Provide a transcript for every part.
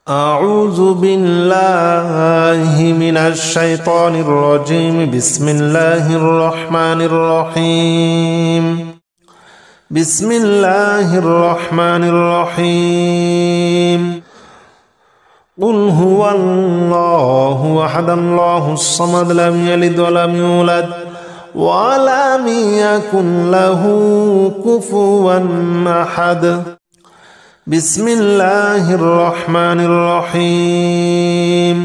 أعوذ بالله من الشيطان الرجيم. بسم الله الرحمن الرحيم. بسم الله الرحمن الرحيم. قل هو الله أحد الله الصمد لم يلد ولم يولد ولم يكن له كفوا أحد. بسم الله الرحمن الرحيم.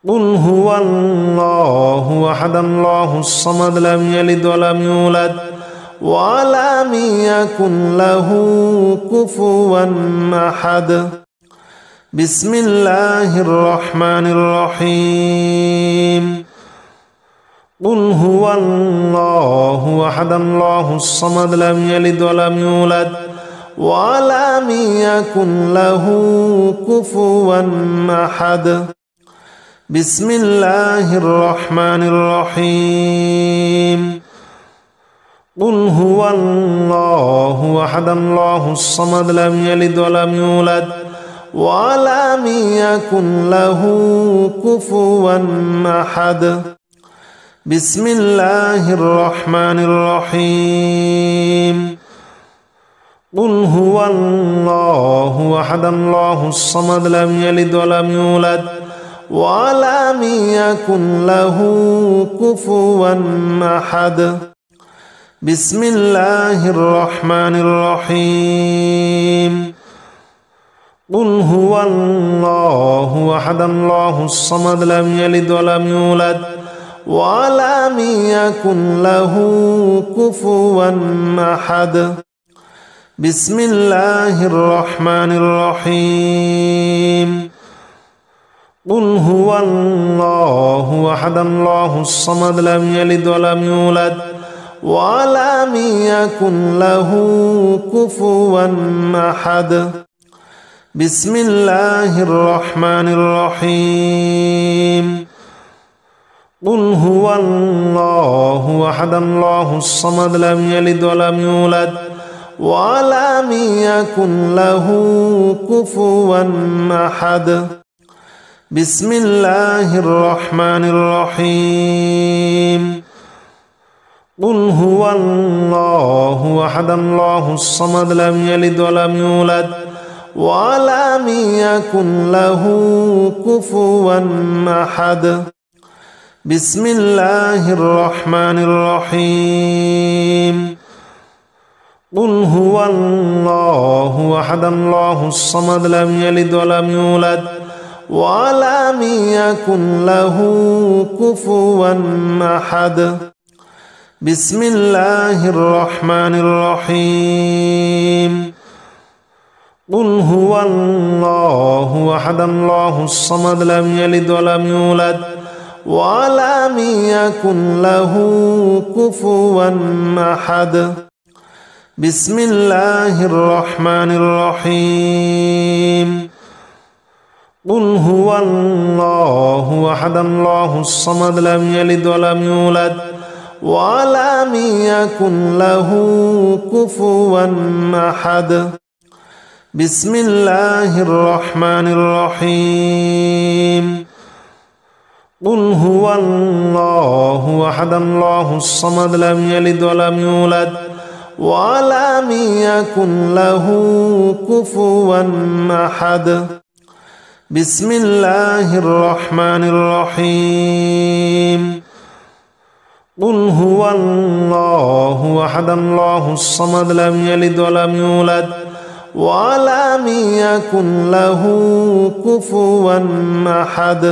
قل هو الله أحد الله الصمد لم يلد ولم يولد ولم يكن له كفوا أحد. بسم الله الرحمن الرحيم. قل هو الله أحد الله الصمد لم يلد ولم يولد ولم يكن له كفوا أحد. بسم الله الرحمن الرحيم. قل هو الله أحد الله الصمد لم يلد ولم يولد ولم يكن له كفوا أحد. بسم الله الرحمن الرحيم. قل هو الله أحد الله الصمد لم يلد ولم يولد ولم يكن له كفوا أحد. بسم الله الرحمن الرحيم. قل هو الله أحد الله الصمد لم يلد ولم يولد ولم يكن له كفوا أحد. بسم الله الرحمن الرحيم. قل هو الله أحد الله الصمد لم يلد ولم يولد ولم يكن له كفوا أحد. بسم الله الرحمن الرحيم. قل هو الله أحد الله الصمد لم يلد ولم يولد ولم يكن له كفوا أحد. بسم الله الرحمن الرحيم. قل هو الله أحد الله الصمد لم يلد ولم يولد ولم يكن له كفوا أحد. بسم الله الرحمن الرحيم. قل هو الله أحد الله الصمد لم يلد ولم يولد ولم يكن له كفوا أحد. بسم الله الرحمن الرحيم. قل هو الله أحد الله الصمد لم يلد ولم يولد ولم يكن له كفوا أحد. بسم الله الرحمن الرحيم. قل هو الله أحد الله الصمد لم يلد ولم يولد ولم يكن له كفوا أحد. بسم الله الرحمن الرحيم. قل هو الله أحد الله الصمد لم يلد ولم يولد ولم يكن له كفوا أحد. بسم الله الرحمن الرحيم. قل هو الله أحد الله الصمد لم يلد ولم يولد ولم يكن له كفوا أحد.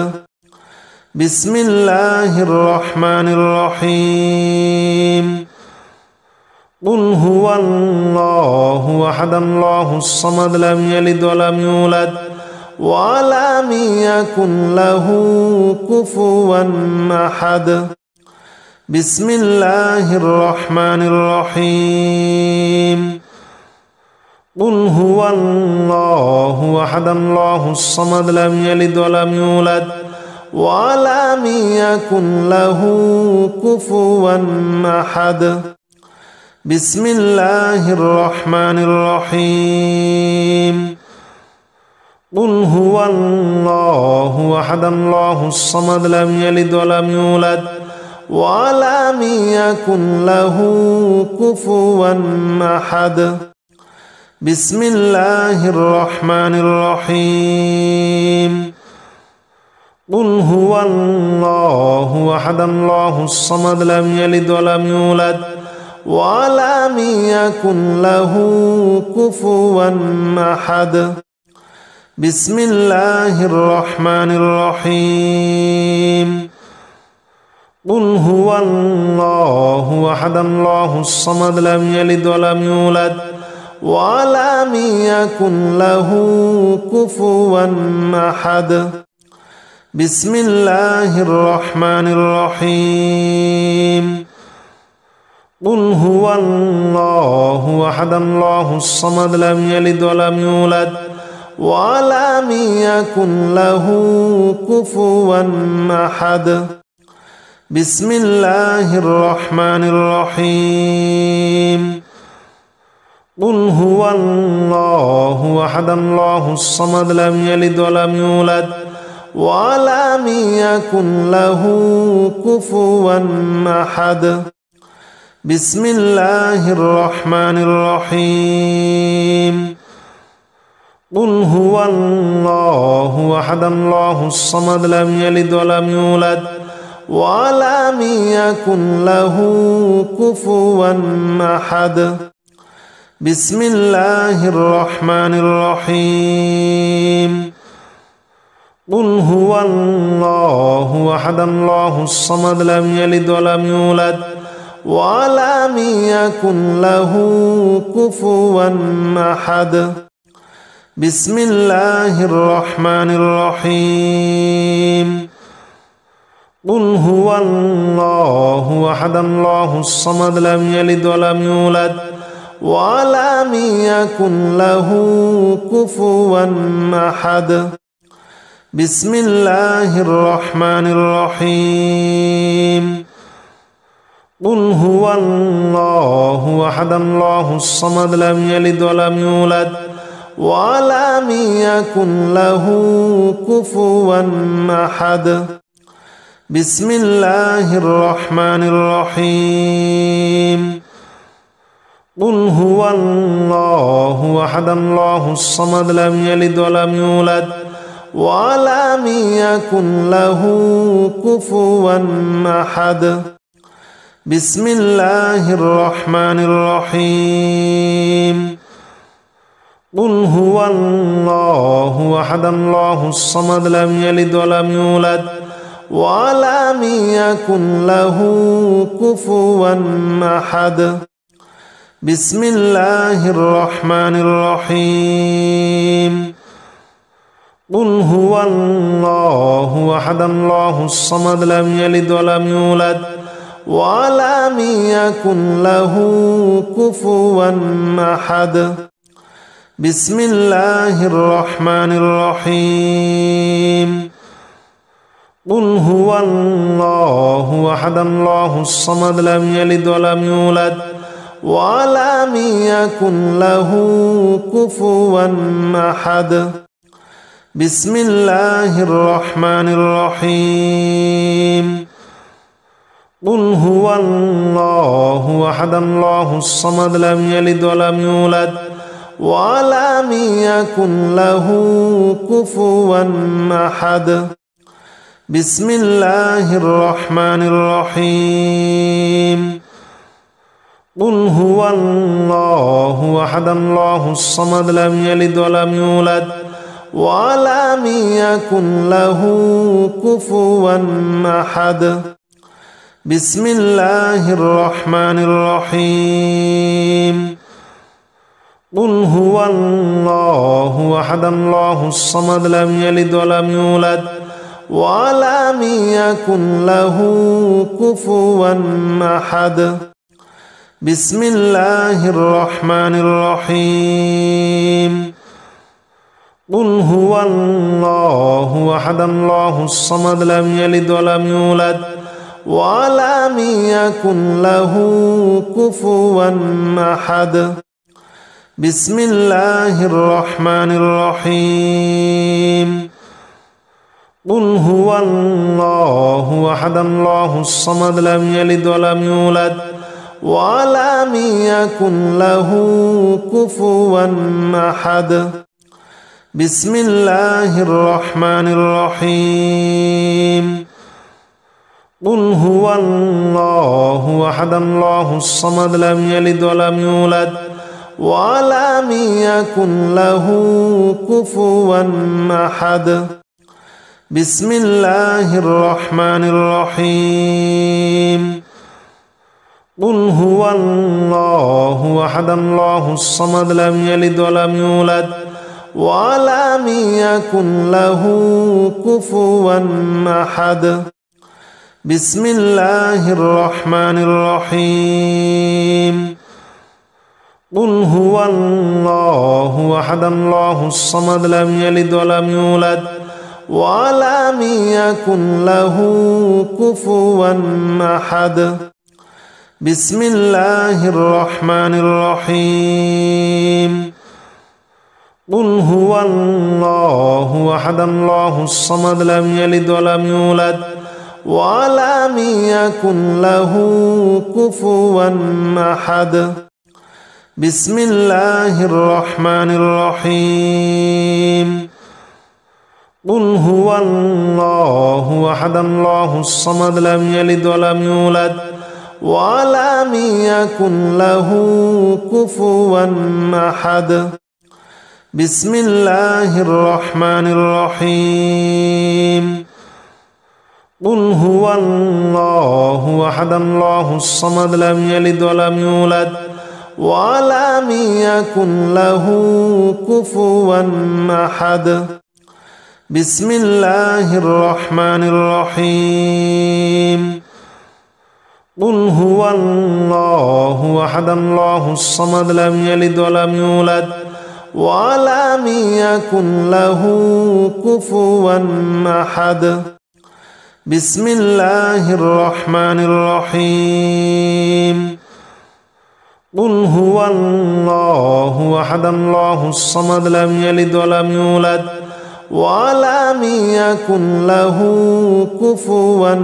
بسم الله الرحمن الرحيم. قل هو الله أحد الله الصمد لم يلد ولم يولد ولم يكن له كفوا أحد. بسم الله الرحمن الرحيم. قل هو الله أحد الله الصمد لم يلد ولم يولد ولم يكن له كفوا أحد. بسم الله الرحمن الرحيم. قل هو الله أحد الله الصمد لم يلد ولم يولد ولم يكن له كفوا أحد بسم الله الرحمن الرحيم قل هو الله أحد الله الصمد لم يلد ولم يولد ولم يكن له كفوا أحد بسم الله الرحمن الرحيم قل هو الله أحد الله الصمد لم يلد ولم يولد ولم يكن له كفوا أحد بسم الله الرحمن الرحيم قل هو الله أحد الله الصمد لم يلد ولم يولد ولم يكن له كفوا أحد بسم الله الرحمن الرحيم قل هو الله أحد الله الصمد لم يلد ولم يولد ولم يكن له كفوا أحد بسم الله الرحمن الرحيم قل هو الله أحد الله الصمد لم يلد ولم يولد ولم يكن له كفوا أحد بسم الله الرحمن الرحيم قل هو الله أحد الله الصمد لم يلد ولم يولد ولم يكن له كفوا أحد بسم الله الرحمن الرحيم قل هو الله أحد الله الصمد لم يلد ولم يولد ولم يكن له كفوا أحد بسم الله الرحمن الرحيم قل هو الله أحد الله الصمد لم يلد ولم يولد ولم يكن له كفوا أحد بسم الله الرحمن الرحيم قل هو الله أحد الله الصمد لم يلد ولم يولد ولم يكن له كفوا أحد بسم الله الرحمن الرحيم قل هو الله أحد الله الصمد لم يلد ولم يولد ولم يكن له كفوا أحد بسم الله الرحمن الرحيم قل هو الله أحد الله الصمد لم يلد ولم يولد ولم يكن له كفوا أحد بسم الله الرحمن الرحيم قل هو الله أحد الله الصمد لم يلد ولم يولد ولم يكن له كفوا أحد بسم الله الرحمن الرحيم قل هو الله أحد الله الصمد لم يلد ولم يولد ولم يكن له كفوا أحد بسم الله الرحمن الرحيم قل هو الله أحد الله الصمد لم يلد ولم يولد ولم يكن له كفوا أحد بسم الله الرحمن الرحيم قل هو الله أحد الله الصمد لم يلد ولم يولد ولم يكن له كفوا أحد بسم الله الرحمن الرحيم قل هو الله أحد الله الصمد لم يلد ولم يولد ولم يكن له كفوا أحد بسم الله الرحمن الرحيم قل هو الله أحد الله الصمد لم يلد ولم يولد ولم يكن له كفوا أحد بسم الله الرحمن الرحيم قل هو الله أحد الله الصمد لم يلد ولم يولد ولم يكن له كفوا أحد بسم الله الرحمن الرحيم قل هو الله أحد الله الصمد لم يلد ولم يولد ولم يكن له كفوا أحد بسم الله الرحمن الرحيم قل هو الله أحد الله الصمد لم يلد ولم يولد ولم يكن له كفوا أحد بسم الله الرحمن الرحيم قل هو الله أحد الله الصمد لم يلد ولم يولد ولم يكن له كفوا أحد بسم الله الرحمن الرحيم قل هو الله أحد الله الصمد لم يلد ولم يولد ولم يكن له كفوا أحد بسم الله الرحمن الرحيم قل هو الله أحد الله الصمد لم يلد ولم يولد ولم يكن له كفوا أحد بسم الله الرحمن الرحيم قل هو الله أحد الله الصمد لم يلد ولم يولد ولم يكن له كفوا أحد بسم الله الرحمن الرحيم قل هو الله أحد الله الصمد لم يلد ولم يولد ولم يكن له كفوا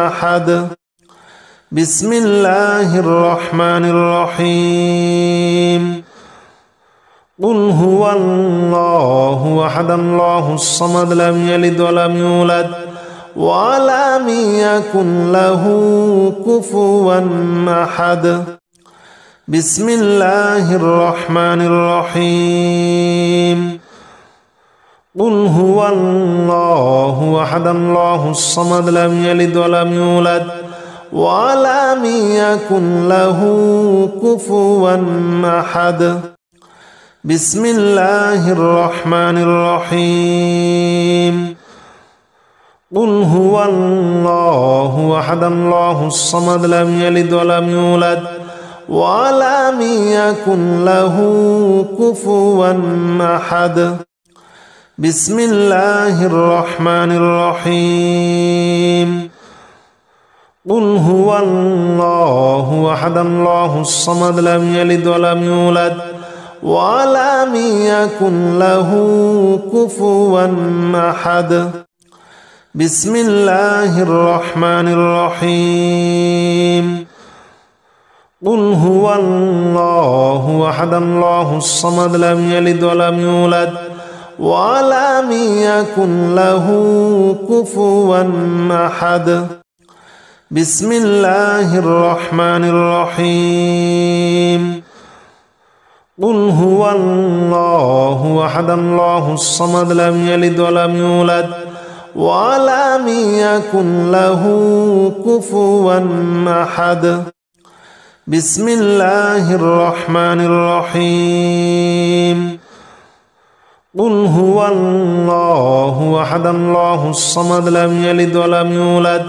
أحد بسم الله الرحمن الرحيم قل هو الله أحد الله الصمد لم يلد ولم يولد ولم يكن له كفوا أحد بسم الله الرحمن الرحيم قل هو الله أحد الله الصمد لم يلد ولم يولد ولم يكن له كفوا أحد بسم الله الرحمن الرحيم قل هو الله أحد الله الصمد لم يلد ولم يولد ولم يكن له كفوا أحد بسم الله الرحمن الرحيم قل هو الله أحد الله الصمد لم يلد ولم يولد ولم يكن له كفوا أحد بسم الله الرحمن الرحيم قل هو الله أحد الله الصمد لم يلد ولم يولد ولم يكن له كفوا أحد بسم الله الرحمن الرحيم قل هو الله أحد الله الصمد لم يلد ولم يولد ولم يكن له كفوا أحد بسم الله الرحمن الرحيم قل هو الله أحد الله الصمد لم يلد ولم يولد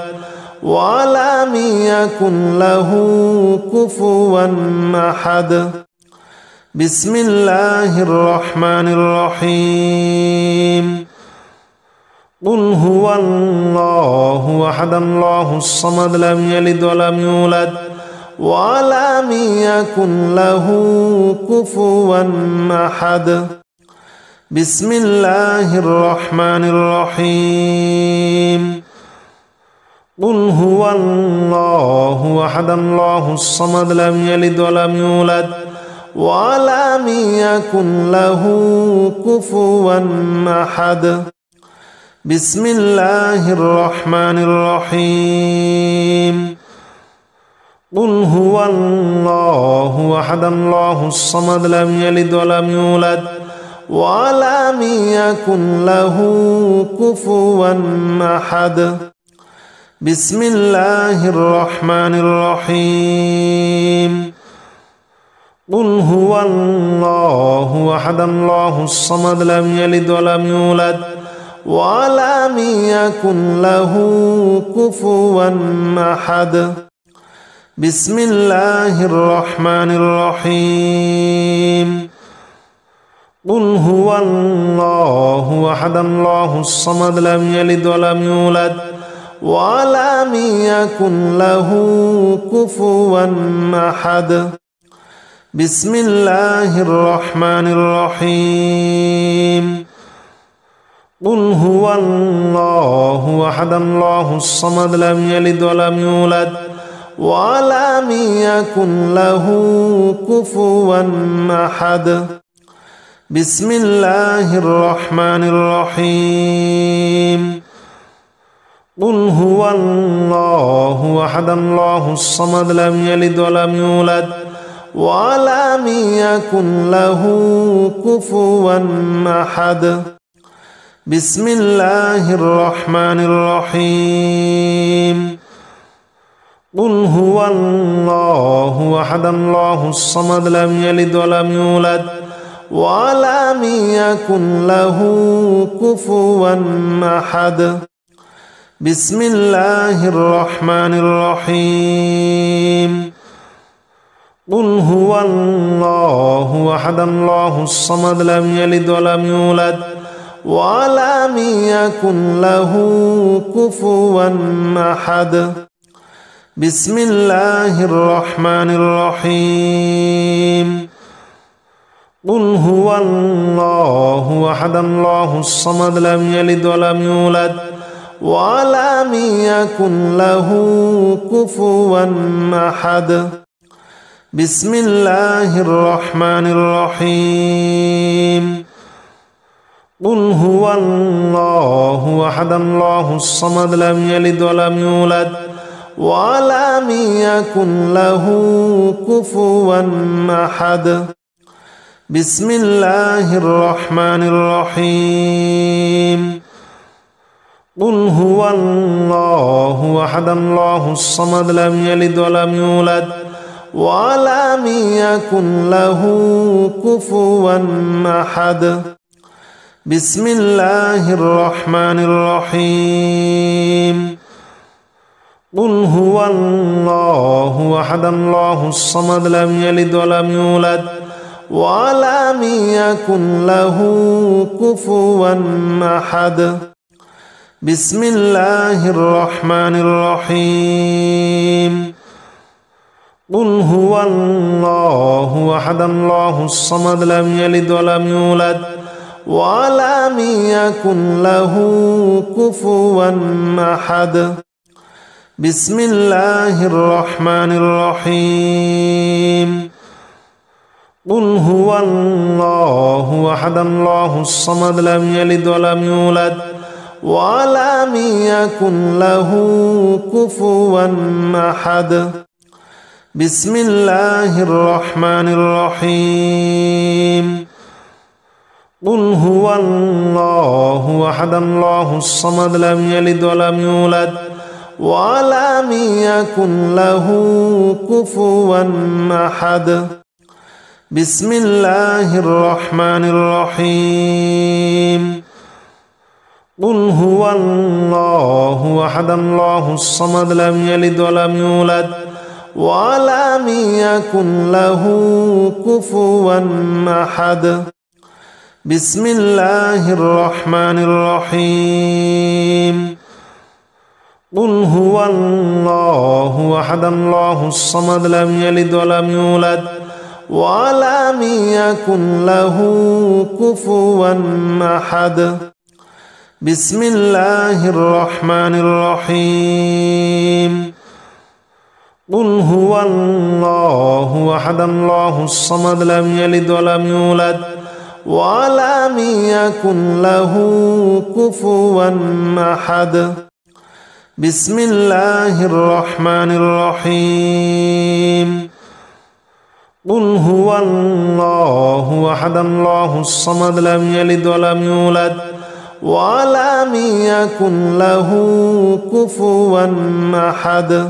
ولم يكن له كفوا أحد بسم الله الرحمن الرحيم قل هو الله أحد الله الصمد لم يلد ولم يولد ولم يكن له كفوا أحد. بسم الله الرحمن الرحيم. قل هو الله أحد الله الصمد لم يلد ولم يولد ولم يكن له كفوا أحد. بسم الله الرحمن الرحيم. قل هو الله أحد الله الصمد لم يلد ولم يولد ولم يكن له كفوا أحد. بسم الله الرحمن الرحيم. قل هو الله أحد الله الصمد لم يلد ولم يولد ولم يكن له كفوا أحد. بسم الله الرحمن الرحيم. قل هو الله أحد الله الصمد لم يلد ولم يولد ولم يكن له كفوا أحد. بسم الله الرحمن الرحيم. قل هو الله أحد الله الصمد لم يلد ولم يولد ولم يكن له كفوا أحد. بسم الله الرحمن الرحيم. قل هو الله أحد الله الصمد لم يلد ولم يولد ولم يكن له كفوا أحد. بسم الله الرحمن الرحيم. قل هو الله أحد الله الصمد لم يلد ولم يولد ولم يكن له كفوا أحد. بسم الله الرحمن الرحيم. قل هو الله أحد الله الصمد لم يلد ولم يولد ولم يكن له كفوا أحد. بسم الله الرحمن الرحيم. قل هو الله أحد الله الصمد لم يلد ولم يولد ولم يكن له كفوا أحد. بسم الله الرحمن الرحيم. قل هو الله أحد الله الصمد لم يلد ولم يولد ولم يكن له كفوا أحد. بسم الله الرحمن الرحيم. قل هو الله أحد الله الصمد لم يلد ولم يولد ولم يكن له كفوا أحد. بسم الله الرحمن الرحيم. قل هو الله أحد الله الصمد لم يلد ولم يولد ولم يكن له كفوا أحد. بسم الله الرحمن الرحيم. قل هو الله أحد الله الصمد لم يلد ولم يولد ولم يكن له كفوا أحد. بسم الله الرحمن الرحيم. قل هو الله أحد الله الصمد لم يلد ولم يولد ولم يكن له كفوا أحد. بسم الله الرحمن الرحيم. قل هو الله أحد الله الصمد لم يلد ولم يولد ولم يكن له كفوا أحد. بسم الله الرحمن الرحيم. قل هو الله أحد الله الصمد لم يلد ولم يولد ولم يكن له كفوا أحد. بسم الله الرحمن الرحيم. قل هو الله أحد الله الصمد لم يلد ولم يولد ولم يكن له كفوا أحد بسم الله الرحمن الرحيم قل هو الله أحد الله الصمد لم يلد ولم يولد ولم يكن له كفوا أحد بسم الله الرحمن الرحيم قل هو الله أحد الله الصمد لم يلد ولم يولد ولم يكن له كفوا أحد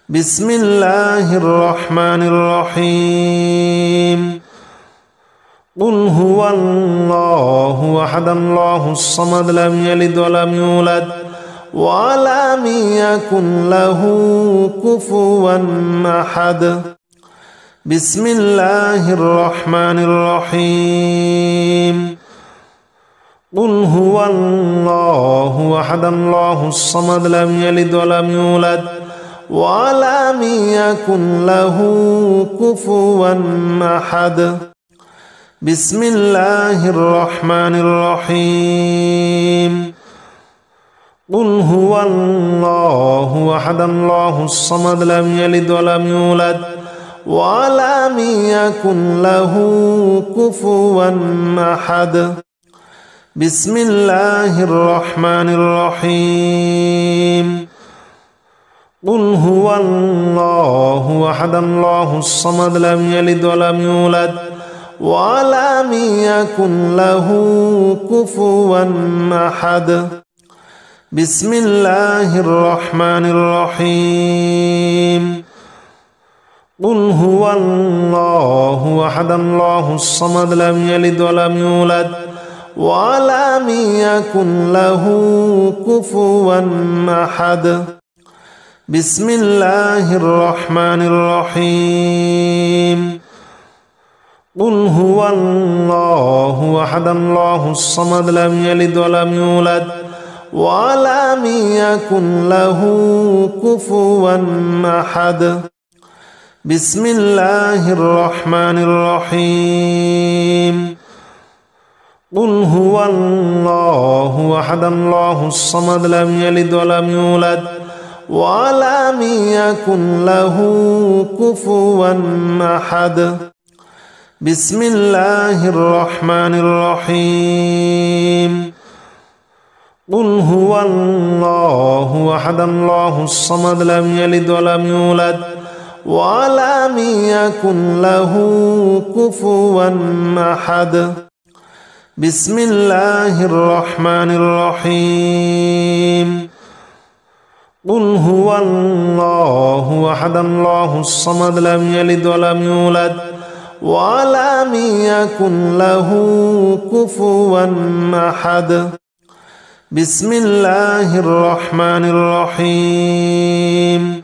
بسم الله الرحمن الرحيم قل هو الله أحد الله الصمد لم يلد ولم يولد ولم يكن له كفوا أحد بسم الله الرحمن الرحيم قل هو الله أحد الله الصمد لم يلد ولم يولد ولم يكن له كفوا أحد بسم الله الرحمن الرحيم قل هو الله أحد الله الصمد لم يلد ولم يولد ولم يكن له كفوا أحد بسم الله الرحمن الرحيم قل هو الله أحد الله الصمد لم يلد ولم يولد ولم يكن له كفوا أحد بسم الله الرحمن الرحيم قل هو الله أحد الله الصمد لم يلد ولم يولد ولم يكن له كفوا أحد بسم الله الرحمن الرحيم قل هو الله أحد الله الصمد لم يلد ولم يولد ولم يكن له كفوا أحد بسم الله الرحمن الرحيم قل هو الله أحد الله الصمد لم يلد ولم يولد ولم يكن له كفوا أحد بسم الله الرحمن الرحيم قل هو الله أحد الله الصمد لم يلد ولم يولد ولم يكن له كفوا أحد بسم الله الرحمن الرحيم قل هو الله أحد الله الصمد لم يلد ولم يولد ولم يكن له كفوا أحد بسم الله الرحمن الرحيم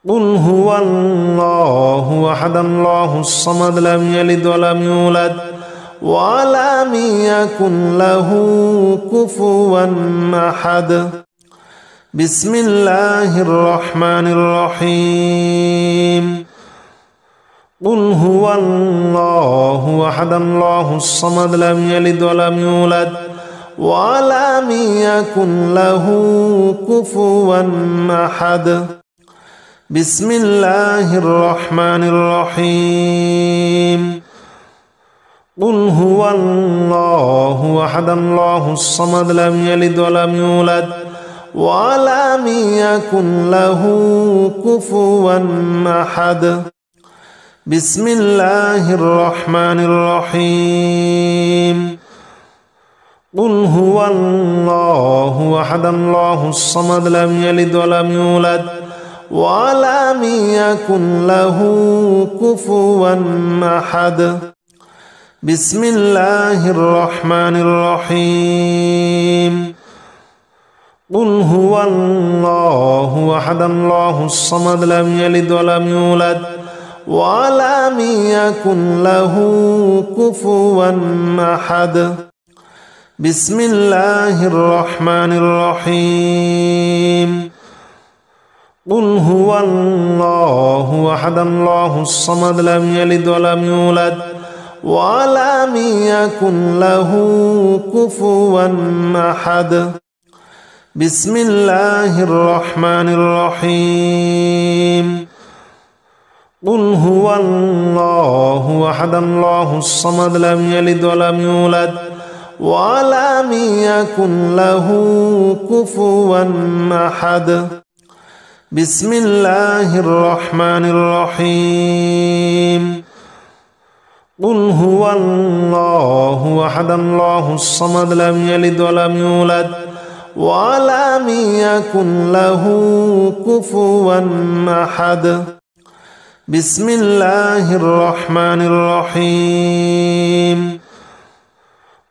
قل هو الله أحد الله الصمد لم يلد ولم يولد ولم يكن له كفوا أحد بسم الله الرحمن الرحيم قل هو الله أحد الله الصمد لم يلد ولم يولد ولم يكن له كفوا أحد بسم الله الرحمن الرحيم قل هو الله أحد الله الصمد لم يلد ولم يولد ولم يكن له كفوا أحد بسم الله الرحمن الرحيم قل هو الله أحد الله الصمد لم يلد ولم يولد ولم يكن له كفوا أحد بسم الله الرحمن الرحيم قل هو الله أحد الله الصمد لم يلد ولم يولد ولم يكن له كفوا أحد بسم الله الرحمن الرحيم قل هو الله أحد الله الصمد لم يلد ولم يولد ولم يكن له كفوا أحد بسم الله الرحمن الرحيم قل هو الله أحد الله الصمد لم يلد ولم يولد ولم يكن له كفوا أحد بسم الله الرحمن الرحيم قل هو الله أحد الله الصمد لم يلد ولم يولد ولم يكن له كفوا أحد بسم الله الرحمن الرحيم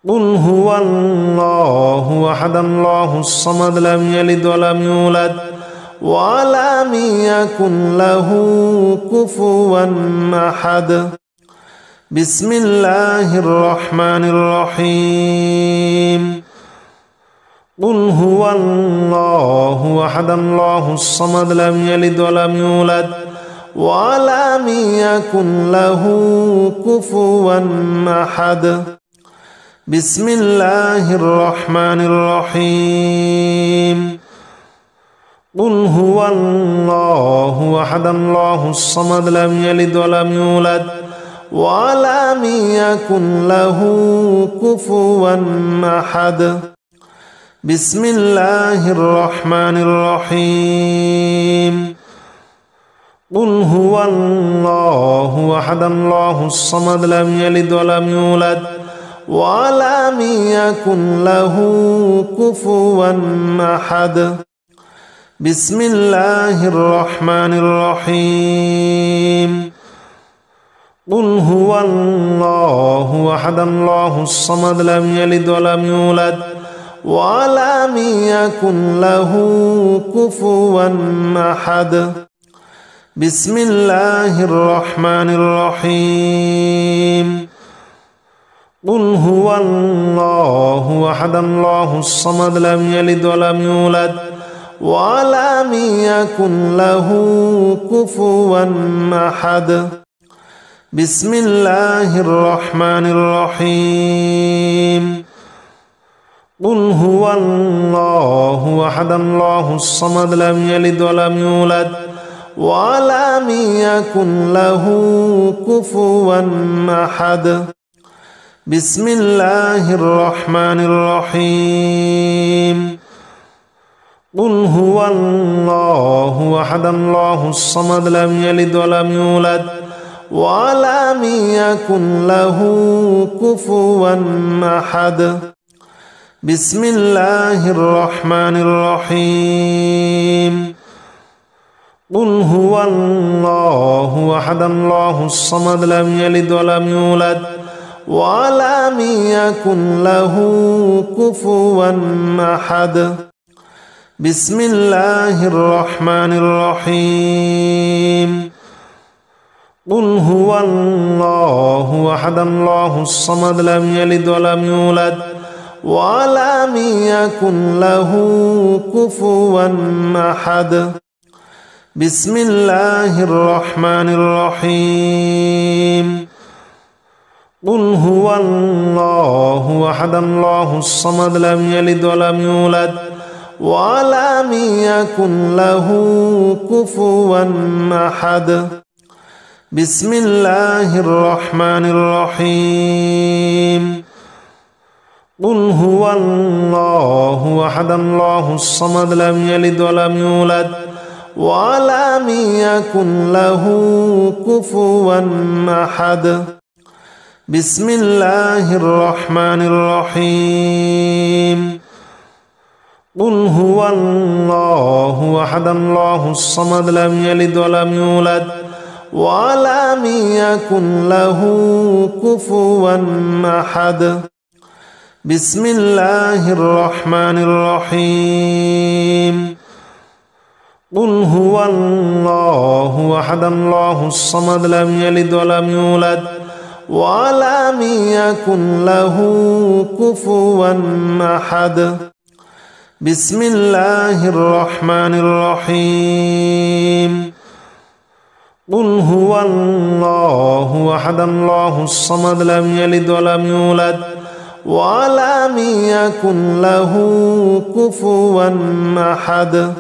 قل هو الله أحد الله الصمد لم يلد ولم يولد ولم يكن له كفوا أحد بسم الله الرحمن الرحيم قل هو الله أحد الله الصمد لم يلد ولم يولد ولم يكن له كفوا أحد بسم الله الرحمن الرحيم قل هو الله أحد الله الصمد لم يلد ولم يولد ولم يكن له كفوا أحد بسم الله الرحمن الرحيم قل هو الله أحد الله الصمد لم يلد ولم يولد ولم يكن له كفوا أحد بسم الله الرحمن الرحيم قل هو الله أحد الله الصمد لم يلد ولم يولد ولم يكن له كفوا أحد بسم الله الرحمن الرحيم قل هو الله أحد الله الصمد لم يلد ولم يولد ولم يكن له كفوا أحد بسم الله الرحمن الرحيم قل هو الله أحد الله الصمد لم يلد ولم يولد ولم يكن له كفوا أحد بسم الله الرحمن الرحيم قل هو الله أحد الله الصمد لم يلد ولم يولد ولم يكن له كفوا أحد بسم الله الرحمن الرحيم قل هو الله أحد الله الصمد لم يلد ولم يولد ولم يكن له كفوا أحد بسم الله الرحمن الرحيم قل هو الله أحد الله الصمد لم يلد ولم يولد ولم يكن له كفوا أحد بسم الله الرحمن الرحيم قل هو الله أحد الله الصمد لم يلد ولم يولد ولم يكن له كفوا أحد بسم الله الرحمن الرحيم قل هو الله أحد الله الصمد لم يلد ولم يولد ولم يكن له كفوا أحد بسم الله الرحمن الرحيم قل هو الله أحد الله الصمد لم يلد ولم يولد ولم يكن له كفوا أحد بسم الله الرحمن الرحيم قل هو الله أحد الله الصمد لم يلد ولم يولد ولم يكن له كفوا أحد. بسم الله الرحمن الرحيم. قل هو الله أحد الله الصمد لم يلد ولم يولد ولم يكن له كفوا أحد.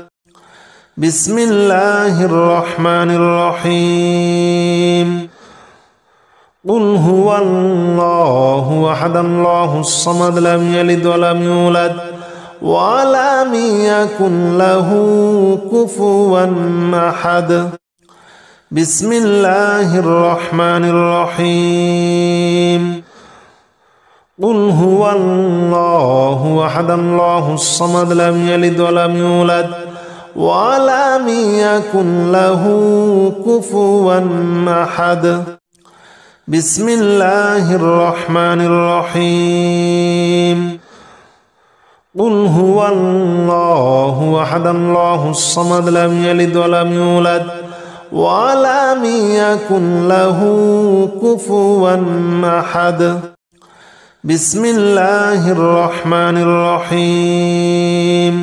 بسم الله الرحمن الرحيم. قل هو الله أحد الله الصمد لم يلد ولم يولد ولم يكن له كفوا أحد. بسم الله الرحمن الرحيم. قل هو الله أحد الله الصمد لم يلد ولم يولد ولم يكن له كفوا أحد. بسم الله الرحمن الرحيم. قل هو الله أحد الله الصمد لم يلد ولم يولد ولم يكن له كفوا أحد. بسم الله الرحمن الرحيم.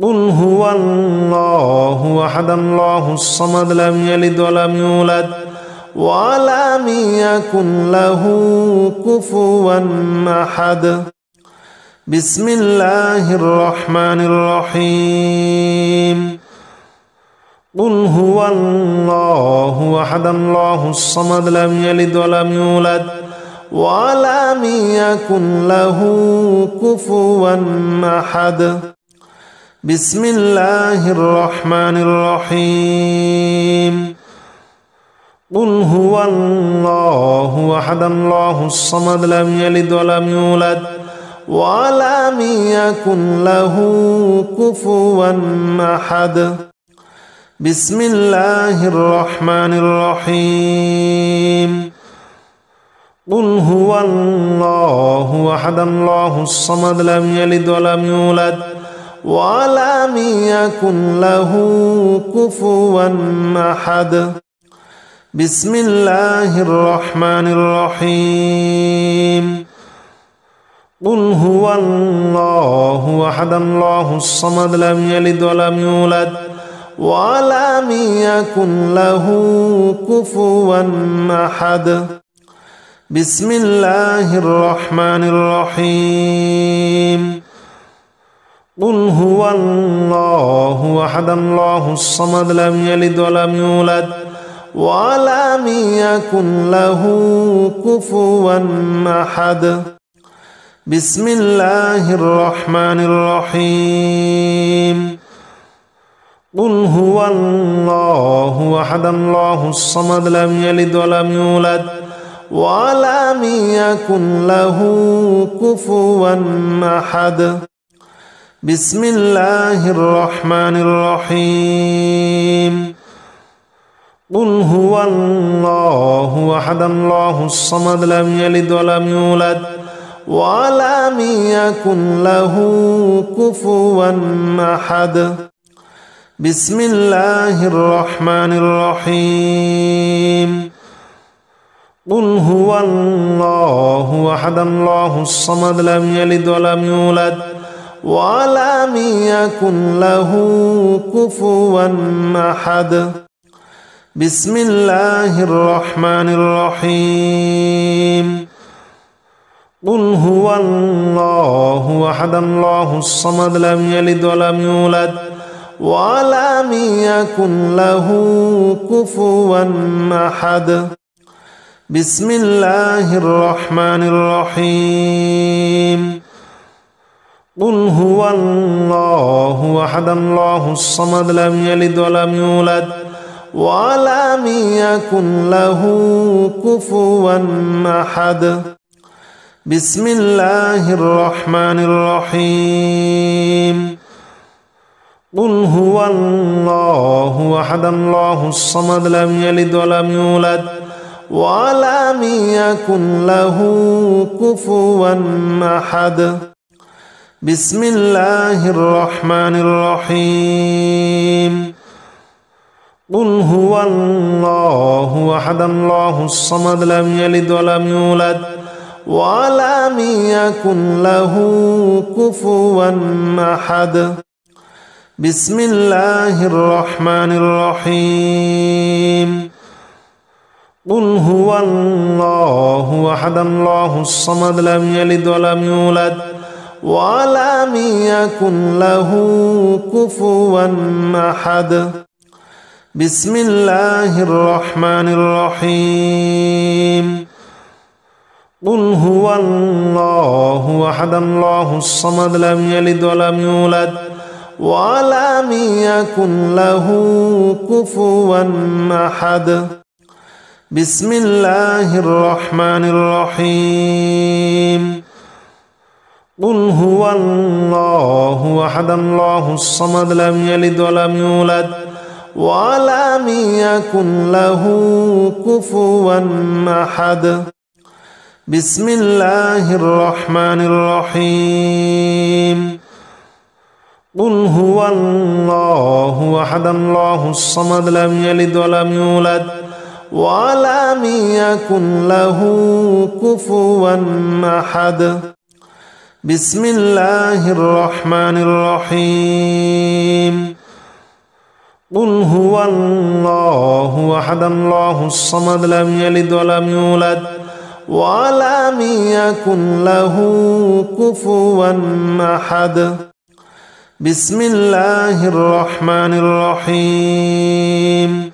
قل هو الله أحد الله الصمد لم يلد ولم يولد ولم يكن له كفوا أحد. بسم الله الرحمن الرحيم. قل هو الله أحد الله الصمد لم يلد ولم يولد ولم يكن له كفوا أحد. بسم الله الرحمن الرحيم. قل هو الله أحد الله الصمد لم يلد ولم يولد ولم يكن له كفوا أحد. بسم الله الرحمن الرحيم. قل هو الله أحد الله الصمد لم يلد ولم يولد ولم يكن له كفوا أحد. بسم الله الرحمن الرحيم. قل هو الله أحد الله الصمد لم يلد ولم يولد ولم يكن له كفوا أحد. بسم الله الرحمن الرحيم. قل هو الله أحد الله الصمد لم يلد ولم يولد ولم يكن له كفوا أحد. بسم الله الرحمن الرحيم. قل هو الله أحد الله الصمد لم يلد ولم يولد ولم يكن له كفوا أحد. بسم الله الرحمن الرحيم. قل هو الله أحد الله الصمد لم يلد ولم يولد ولم يكن له كفوا أحد. بسم الله الرحمن الرحيم. قل هو الله أحد الله الصمد لم يلد ولم يولد ولم يكن له كفوا أحد. بسم الله الرحمن الرحيم. قل هو الله أحد الله الصمد لم يلد ولم يولد ولم يكن له كفوا أحد. بسم الله الرحمن الرحيم. قل هو الله أحد الله الصمد لم يلد ولم يولد ولم يكن له كفوا أحد. بسم الله الرحمن الرحيم. قل هو الله أحد الله الصمد لم يلد ولم يولد ولم يكن له كفوا أحد. بسم الله الرحمن الرحيم. قل هو الله أحد الله الصمد لم يلد ولم يولد ولم يكن له كفوا أحد بسم الله الرحمن الرحيم قل هو الله أحد الله الصمد لم يلد ولم يولد ولم يكن له كفوا أحد بسم الله الرحمن الرحيم قل هو الله أحد الله الصمد لم يلد ولم يولد ولم يكن له كفوا أحد بسم الله الرحمن الرحيم قل هو الله أحد الله الصمد لم يلد ولم يولد ولم يكن له كفوا أحد بسم الله الرحمن الرحيم قل هو الله أحد الله الصمد لم يلد ولم يولد ولم يكن له كفوا أحد بسم الله الرحمن الرحيم قل هو الله أحد الله الصمد لم يلد ولم يولد ولم يكن له كفوا أحد بسم الله الرحمن الرحيم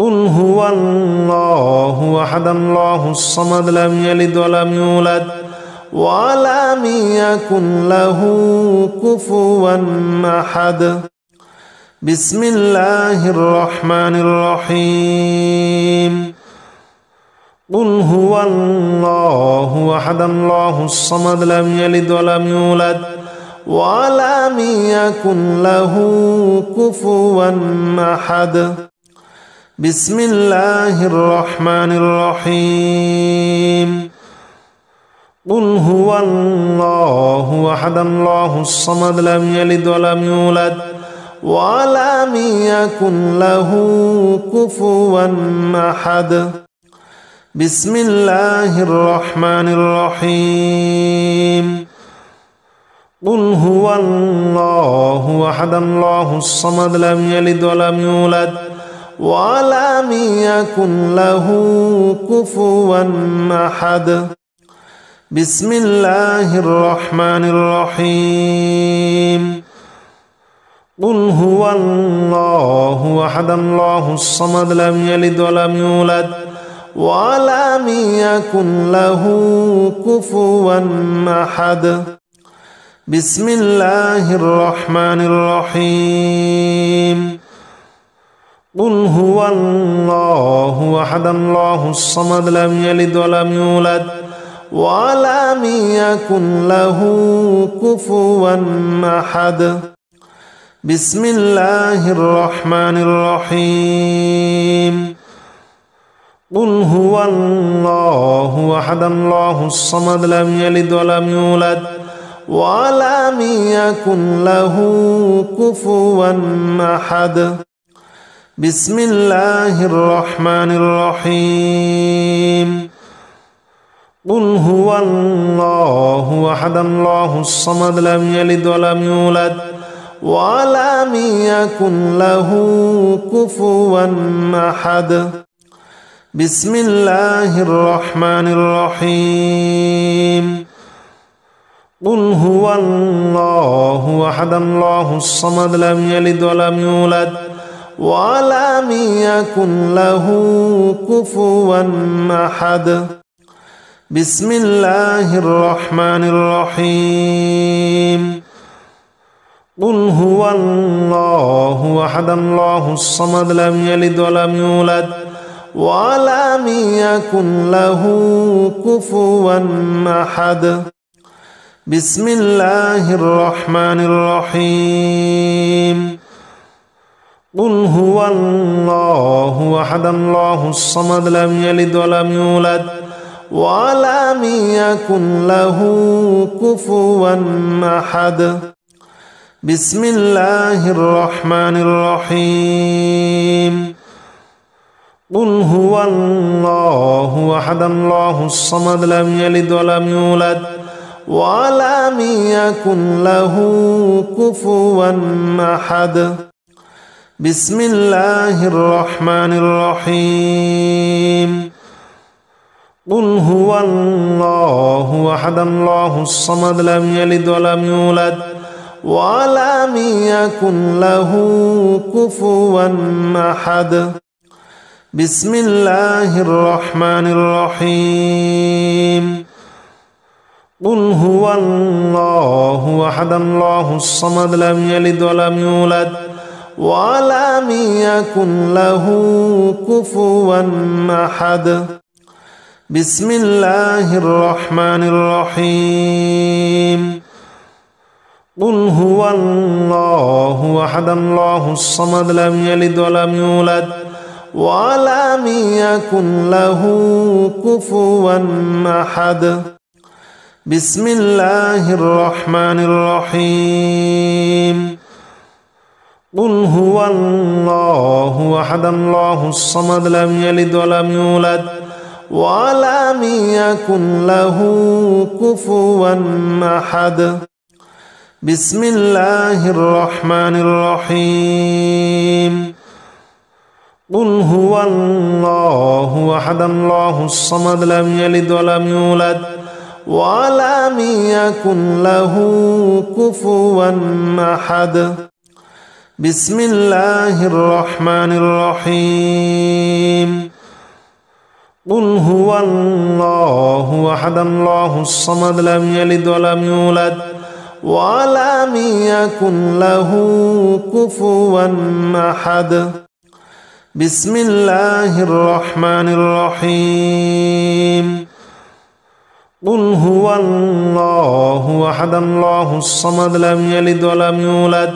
قل هو الله أحد الله الصمد لم يلد ولم يولد ولم يكن له كفوا أحد بسم الله الرحمن الرحيم قل هو الله أحد الله الصمد لم يلد ولم يولد ولم يكن له كفوا أحد بسم الله الرحمن الرحيم قل هو الله أحد الله الصمد لم يلد ولم يولد ولم يكن له كفوا أحد بسم الله الرحمن الرحيم قل هو الله أحد الله الصمد لم يلد ولم يولد ولم يكن له كفوا أحد بسم الله الرحمن الرحيم قل هو الله أحد الله الصمد لم يلد ولم يولد ولم يكن له كفوا أحد بسم الله الرحمن الرحيم قل هو الله أحد الله الصمد لم يلد ولم يولد ولم يكن له كفوا أحد بسم الله الرحمن الرحيم قل هو الله أحد الله الصمد لم يلد ولم يولد ولم يكن له كفوا أحد بسم الله الرحمن الرحيم قل هو الله أحد الله الصمد لم يلد ولم يولد ولم يكن له كفوا أحد بسم الله الرحمن الرحيم قل هو الله أحد الله الصمد لم يلد ولم يولد ولم يكن له كفوا أحد بسم الله الرحمن الرحيم قل هو الله أحد الله الصمد لم يلد ولم يولد ولم يكن له كفوا أحد بسم الله الرحمن الرحيم قل هو الله أحد الله الصمد لم يلد ولم يولد ولم يكن له كفوا أحد بسم الله الرحمن الرحيم قل هو الله أحد الله الصمد لم يلد ولم يولد ولم يكن له كفوا أحد بسم الله الرحمن الرحيم قل هو الله أحد الله الصمد لم يلد ولم يولد ولم يكن له كفوا أحد بسم الله الرحمن الرحيم قل هو الله أحد الله الصمد لم يلد ولم يولد ولم يكن له كفوا أحد بسم الله الرحمن الرحيم قل هو الله أحد الله الصمد لم يلد ولم يولد ولم يكن له كفوا أحد بسم الله الرحمن الرحيم قل هو الله أحد الله الصمد لم يلد ولم يولد ولم يكن له كفوا أحد بسم الله الرحمن الرحيم قل هو الله أحد الله الصمد لم يلد ولم يولد ولم يكن له كفوا أحد بسم الله الرحمن الرحيم قل هو الله أحد الله الصمد لم يلد ولم يولد ولم يكن له كفوا أحد بسم الله الرحمن الرحيم قل هو الله أحد الله الصمد لم يلد ولم يولد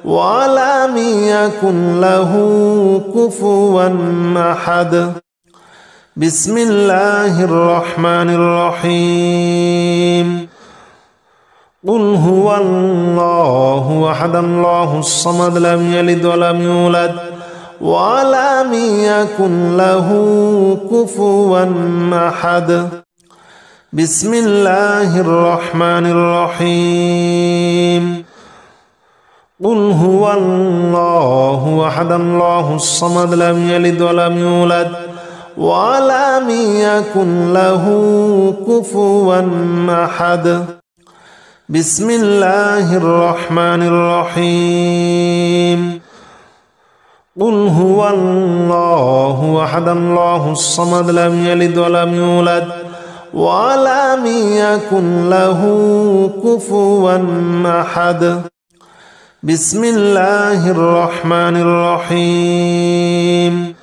ولم يكن له كفوا أحد بسم الله الرحمن الرحيم قل هو الله أحد الله الصمد لم يلد ولم يولد ولم يكن له كفوا أحد بسم الله الرحمن الرحيم قل هو الله أحد الله الصمد لم يلد ولم يولد ولم يكن له كفوا أحد بسم الله الرحمن الرحيم قل هو الله أحد الله الصمد لم يلد ولم يولد ولم يكن له كفوا أحد بسم الله الرحمن الرحيم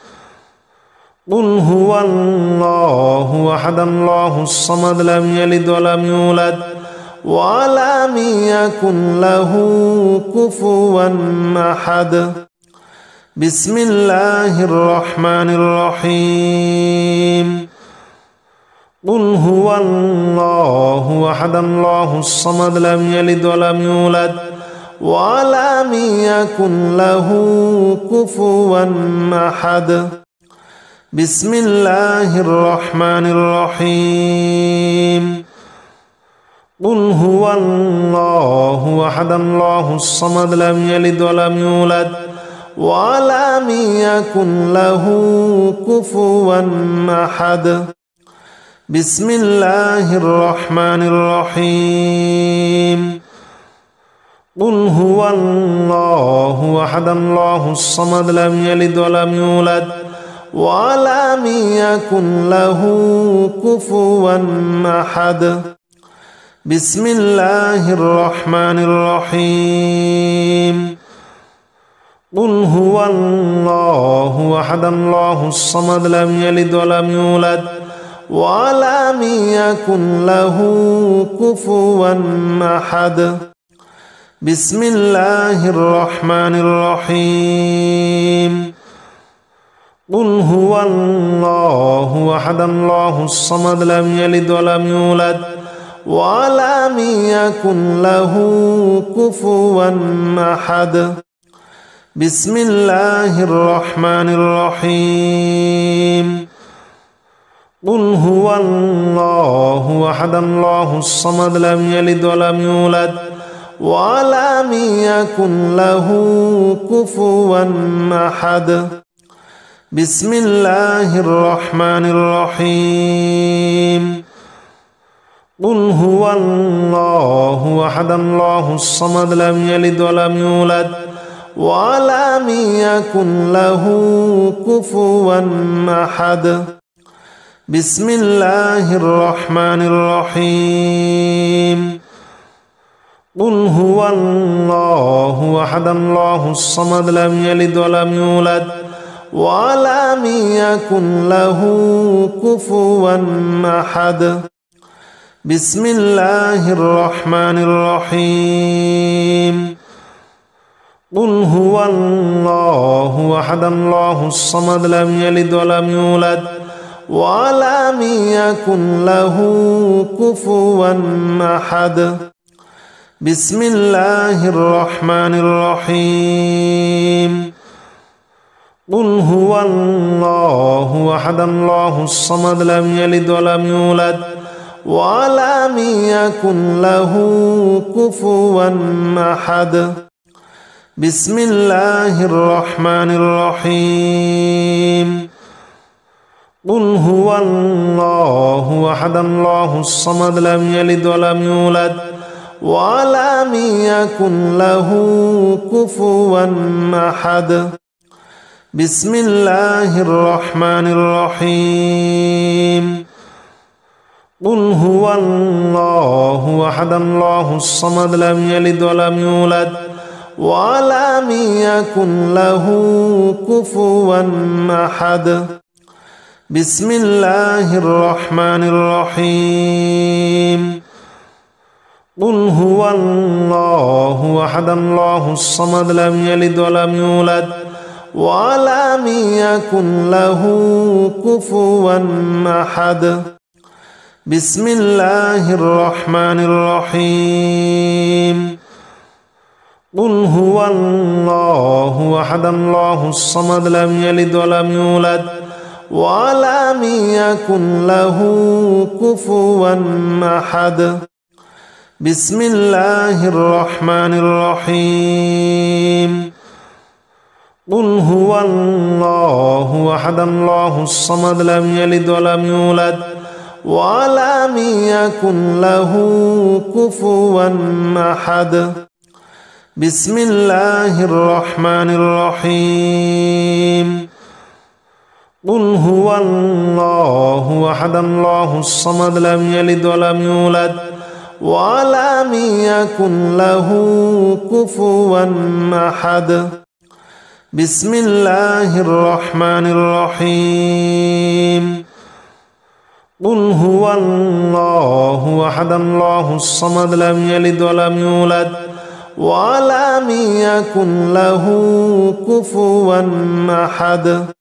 قل هو الله أحد الله الصمد لم يلد ولم يولد ولم يكن له كفوا أحد بسم الله الرحمن الرحيم قل هو الله أحد الله الصمد لم يلد ولم يولد ولم يكن له كفوا أحد بسم الله الرحمن الرحيم قل هو الله أحد الله الصمد لم يلد ولم يولد ولم يكن له كفوا أحد بسم الله الرحمن الرحيم قل هو الله أحد الله الصمد لم يلد ولم يولد ولم يكن له كفوا أحد بسم الله الرحمن الرحيم قل هو الله أحد الله الصمد لم يلد ولم يولد ولم يكن له كفوا أحد بسم الله الرحمن الرحيم قل هو الله أحد الله الصمد لم يلد ولم يولد ولم يكن له كفوا أحد. بسم الله الرحمن الرحيم. قل هو الله أحد الله الصمد لم يلد ولم يولد ولم يكن له كفوا أحد. بسم الله الرحمن الرحيم. قل هو الله أحد الله الصمد لم يلد ولم يولد ولم يكن له كفوا أحد. بسم الله الرحمن الرحيم. قل هو الله أحد الله الصمد لم يلد ولم يولد ولم يكن له كفوا أحد. بسم الله الرحمن الرحيم. قل هو الله أحد الله الصمد لم يلد ولم يولد ولم يكن له كفوا أحد. بسم الله الرحمن الرحيم. قل هو الله أحد الله الصمد لم يلد ولم يولد ولم يكن له كفوا أحد. بسم الله الرحمن الرحيم. قل هو الله أحد الله الصمد لم يلد ولم يولد ولم يكن له كفوا أحد. بسم الله الرحمن الرحيم. قل هو الله أحد الله الصمد لم يلد ولم يولد ولم يكن له كفوا أحد. بسم الله الرحمن الرحيم. قل هو الله أحد الله الصمد لم يلد ولم يولد ولم يكن له كفوا أحد. بسم الله الرحمن الرحيم. قل هو الله أحد الله الصمد لم يلد ولم يولد ولم يكن له كفوا أحد. بسم الله الرحمن الرحيم. قل هو الله أحد الله الصمد لم يلد ولم يولد ولم يكن له كفوا أحد. بسم الله الرحمن الرحيم. قل هو الله أحد الله الصمد لم يلد ولم يولد ولم يكن له كفوا أحد. بسم الله الرحمن الرحيم. قل هو الله أحد الله الصمد لم يلد ولم يولد ولم يكن له كفوا أحد.